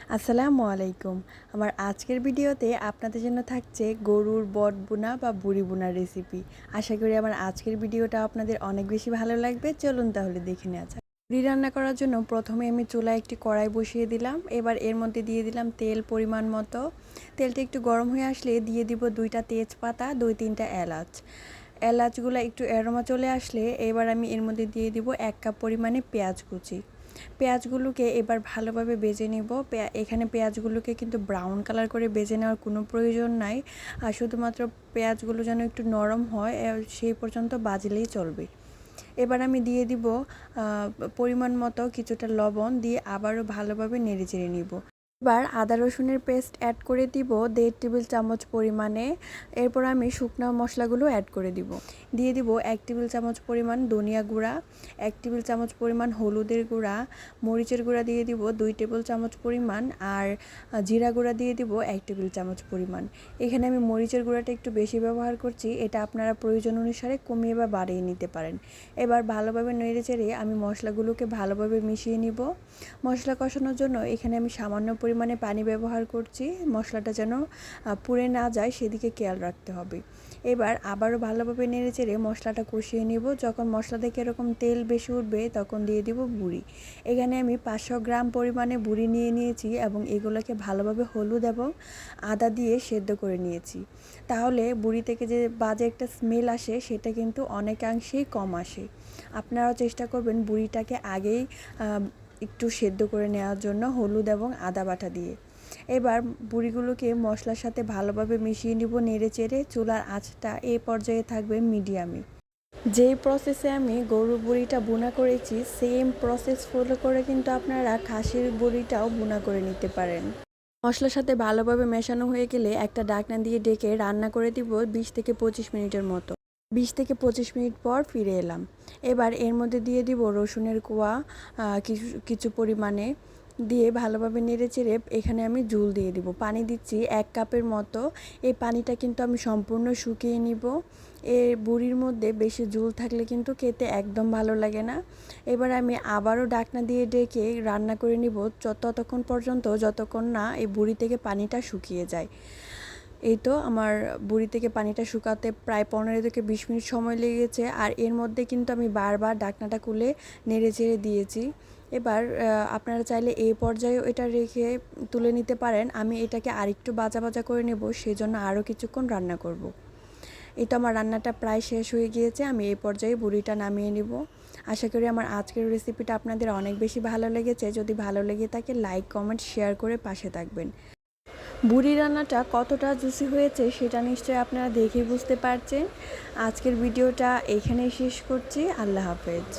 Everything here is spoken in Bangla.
আসসালামু আলাইকুম। আমার আজকের ভিডিওতে আপনাদের জন্য থাকছে গরুর বট বোনা বা বুড়ি বোনার রেসিপি। আশা করি আমার আজকের ভিডিওটা আপনাদের অনেক বেশি ভালো লাগবে। চলুন তাহলে দেখে নেওয়া যাক। বুড়ি রান্না করার জন্য প্রথমে আমি চুলায় একটি কড়াই বসিয়ে দিলাম। এবার এর মধ্যে দিয়ে দিলাম তেল পরিমাণ মতো। তেলটা একটু গরম হয়ে আসলে দিয়ে দিব 2টা তেজপাতা, 2-3টা এলাচ। এলাচগুলো একটু অ্যারোমা চলে আসলে এবার আমি এর মধ্যে দিয়ে দিব 1 কাপ পরিমাণে পেঁয়াজ কুচি। পেঁয়াজগুলোকে এবার ভালোভাবে ভেজে নিব। এখানে পেঁয়াজগুলোকে কিন্তু ব্রাউন কালার করে ভেজে নেওয়ার কোনো প্রয়োজন নাই, আর শুধুমাত্র পেঁয়াজগুলো যেন একটু নরম হয় সেই পর্যন্ত ভাজলেই চলবে। এবার আমি দিয়ে দিব পরিমাণ মতো কিছুটা লবণ, দিয়ে আবারও ভালোভাবে নেড়েচেড়ে নিব। এবার আদা রসুনের পেস্ট অ্যাড করে দিব 1.5 টেবিল চামচ পরিমাণে। এরপর আমি শুকনো মশলাগুলো অ্যাড করে দিব। দিয়ে দিব 1 টেবিল চামচ পরিমাণ ধনিয়া গুঁড়া, 1 টেবিল চামচ পরিমাণ হলুদের গুঁড়া, মরিচের গুঁড়া দিয়ে দিব 2 টেবিল চামচ পরিমাণ, আর জিরা গুঁড়া দিয়ে দিব 1 টেবিল চামচ পরিমাণ। এখানে আমি মরিচের গুঁড়াটা একটু বেশি ব্যবহার করছি, এটা আপনারা প্রয়োজন অনুসারে কমিয়ে বা বাড়িয়ে নিতে পারেন। এবার ভালোভাবে নেড়েচেড়ে আমি মশলাগুলোকে ভালোভাবে মিশিয়ে নিব। মশলা কষানোর জন্য এখানে আমি সামান্য পরিমাণে পানি ব্যবহার করছি, মশলাটা যেন পুড়ে না যায় সেদিকে খেয়াল রাখতে হবে। এবার আবারও ভালোভাবে নেড়েচেড়ে মশলাটা কষিয়ে নিব। যখন মশলা থেকে এরকম তেল বেশি উঠবে তখন দিয়ে দিব বুড়ি। এখানে আমি 500 গ্রাম পরিমাণে বুড়ি নিয়ে নিয়েছি এবং এগুলোকে ভালোভাবে হলুদ এবং আদা দিয়ে সেদ্ধ করে নিয়েছি। তাহলে বুড়ি থেকে যে বাজে একটা স্মেল আসে সেটা কিন্তু অনেকাংশেই কম আসে। আপনারাও চেষ্টা করবেন বুড়িটাকে আগেই একটু সেদ্ধ করে নেওয়ার জন্য হলুদ এবং আদা বাটা দিয়ে। এবার বুড়িগুলোকে মশলার সাথে ভালোভাবে মিশিয়ে নিব নেড়েচেড়ে। চুলার আঁচটা এই পর্যায়ে থাকবে মিডিয়ামে। যেই প্রসেসে আমি গরুর বুড়িটা বোনা করেছি সেম প্রসেস ফলো করে কিন্তু আপনারা খাসির বুড়িটাও বোনা করে নিতে পারেন। মশলার সাথে ভালোভাবে মেশানো হয়ে গেলে একটা ঢাকনা দিয়ে ডেকে রান্না করে দিব 20 থেকে 25 মিনিটের মতো। 20 থেকে 25 মিনিট পর ফিরে এলাম। এবার এর মধ্যে দিয়ে দিব রসুনের কোয়া কিছু কিছু পরিমাণে, দিয়ে ভালোভাবে নেড়েচেড়ে এখানে আমি ঝোল দিয়ে দিব। পানি দিচ্ছি 1 কাপের মতো। এই পানিটা কিন্তু আমি সম্পূর্ণ শুকিয়ে নিব। এর বুড়ির মধ্যে বেশি ঝোল থাকলে কিন্তু খেতে একদম ভালো লাগে না। এবার আমি আবারও ঢাকনা দিয়ে ডেকে রান্না করে নিব ততক্ষণ পর্যন্ত যতক্ষণ না এই বুড়ি থেকে পানিটা শুকিয়ে যায়। এই তো আমার বুড়ি থেকে পানিটা শুকাতে প্রায় 15 থেকে 20 মিনিট সময় লেগেছে, আর এর মধ্যে কিন্তু আমি বারবার ঢাকনাটা খুলে নেড়েচেড়ে দিয়েছি। এবার আপনারা চাইলে এই পর্যায়েও এটা রেখে তুলে নিতে পারেন। আমি এটাকে আরেকটু ভাজা ভাজা করে নেব, সেজন্য আরও কিছুক্ষণ রান্না করব। এই তো আমার রান্নাটা প্রায় শেষ হয়ে গিয়েছে, আমি এই পর্যায়ে বুড়িটা নামিয়ে নিব। আশা করি আমার আজকের রেসিপিটা আপনাদের অনেক বেশি ভালো লেগেছে। যদি ভালো লেগে থাকে লাইক, কমেন্ট, শেয়ার করে পাশে থাকবেন। বুড়ি রান্নাটা কতটা জুসি হয়েছে সেটা নিশ্চয়ই আপনারা দেখেই বুঝতে পারছেন। আজকের ভিডিওটা এখানেই শেষ করছি। আল্লাহ হাফেজ।